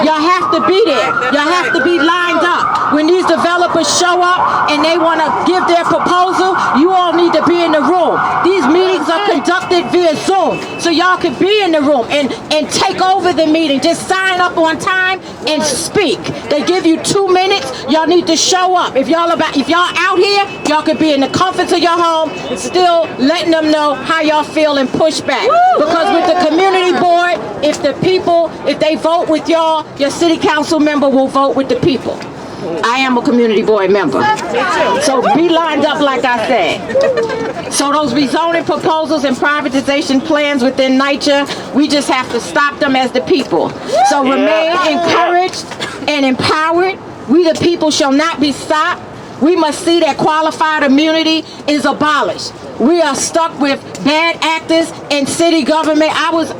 Y'all have to be there. Y'all have to be lined up. When these developers show up and they want to give their proposal, you all need to be in the room. These meetings are conducted via Zoom, so y'all can be in the room and take over the meeting. Just sign up on time and speak. They give you 2 minutes. Y'all need to show up. If y'all out here, y'all could be in the comforts of your home and still letting them know how y'all feel and push back. Because with the community board, if they vote with y'all, your city council member will vote with the people. I am a community board member. So be lined up like I said. So those rezoning proposals and privatization plans within NYCHA, we just have to stop them as the people. So remain encouraged and empowered. We the people shall not be stopped. We must see that qualified immunity is abolished. We are stuck with bad actors in city government. I was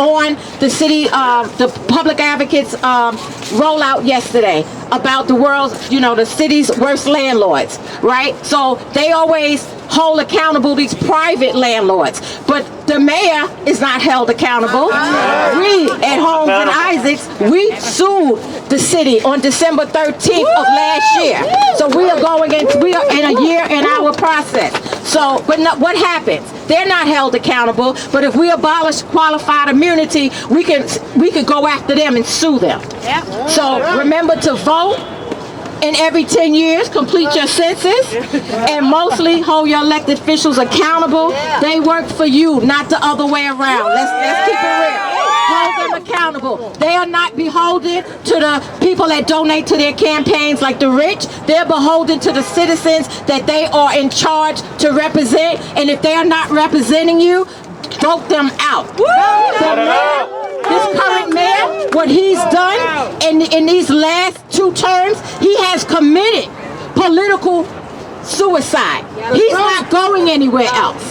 on the city, the public advocates rollout yesterday about the world's, the city's worst landlords, right? So they always hold accountable these private landlords, but the mayor is not held accountable. We at Holmes and Isaacs, we sued the city on December 13th of last year. So we are in a year in our process. So, but what happens? They're not held accountable, but if we abolish qualified immunity, we could go after them and sue them. So remember to vote. And every 10 years, complete your census, and mostly hold your elected officials accountable. They work for you, not the other way around. Let's keep it real. Hold them accountable. They are not beholden to the people that donate to their campaigns like the rich. They're beholden to the citizens that they are in charge to represent. And if they are not representing you, vote them out. This current mayor, what he's done in these last 2 terms, he has committed political suicide. He's not going anywhere else.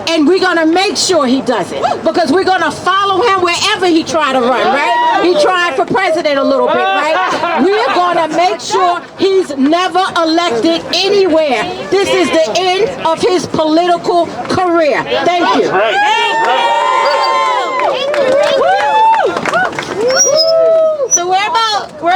And we're going to make sure he doesn't, because we're going to follow him wherever he tried to run, right? He tried for president a little bit, right? We're going to make sure he's never elected anywhere. This is the end of his political career. Thank you. So we're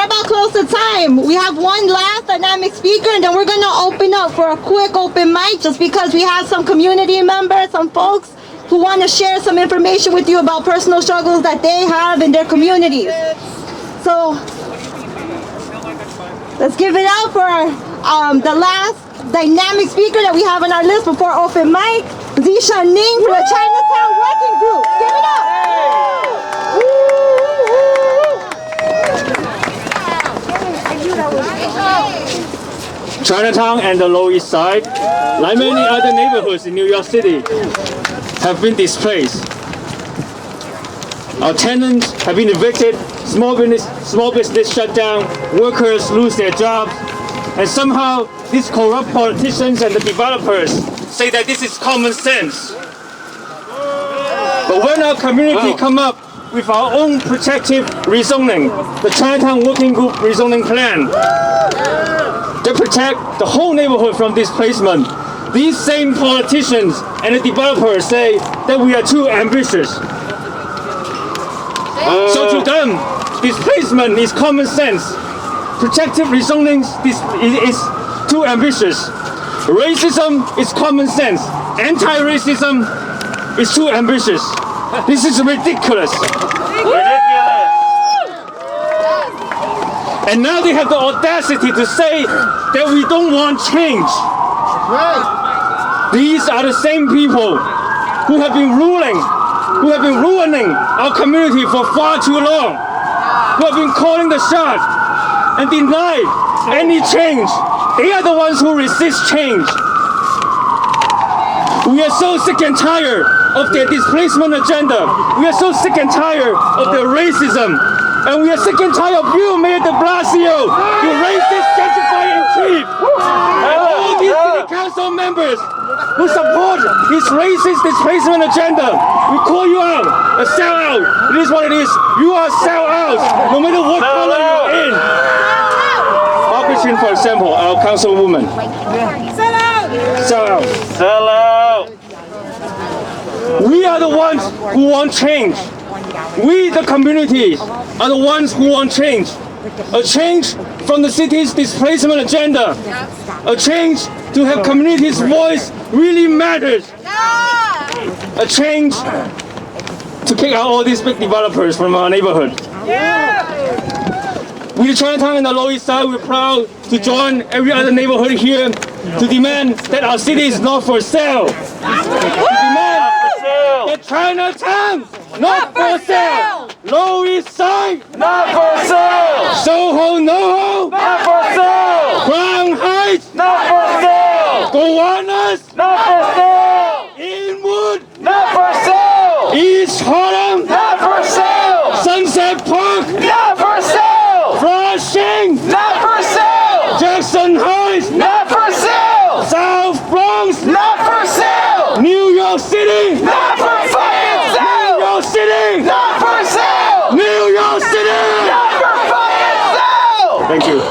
about close to time. We have one last dynamic speaker, and then we're gonna open up for a quick open mic, just because we have some community members, some folks who want to share some information with you about personal struggles that they have in their communities. So let's give it up for the last dynamic speaker that we have on our list before open mic, Zisha Ning from the Chinatown Working Group. Give it up. Chinatown and the Lower East Side, like many other neighborhoods in New York City, have been displaced. Our tenants have been evicted, small business shut down, workers lose their jobs, and somehow these corrupt politicians and the developers say that this is common sense. But when our community come up with our own protective rezoning, the Chinatown Working Group rezoning plan, to protect the whole neighborhood from displacement, these same politicians and the developers say that we are too ambitious. So to them, displacement is common sense. Protective rezoning is too ambitious. Racism is common sense. Anti-racism is too ambitious. This is ridiculous. And now they have the audacity to say that we don't want change. These are the same people who have been ruling who have been ruining our community for far too long, who have been calling the shots and deny any change. They are the ones who resist change. We are so sick and tired of their displacement agenda. We are so sick and tired of their racism. And we are sick and tired of you, Mayor De Blasio, you racist gentrifying chief. And all these city council members who support this racist displacement agenda, we call you out a sellout. It is what it is. You are sellouts, no matter what color you're in. Opposition, for example, our councilwoman. Sellout. Sellout. We are the ones who want change. We, the communities, are the ones who want change. A change from the city's displacement agenda. A change to have communities' voice really matters. A change to kick out all these big developers from our neighborhood. We, the Chinatown and the Lower East Side, we're proud to join every other neighborhood here to demand that our city is not for sale. To demand that Chinatown, not for sale. Lower East Side, Not for sale! Soho, NoHo, Not for sale! Crown Heights, Not for sale! Gowanus, Not for sale! Inwood, Not for sale! East Harlem, Not for sale! Sunset Park, Not for sale! Flushing, Not for sale! Jackson Heights, Not for sale! South Bronx, Not for sale! New York City, Not for fucking New sale! York City, Not for sale! New York City. Not for fucking sale! Thank you.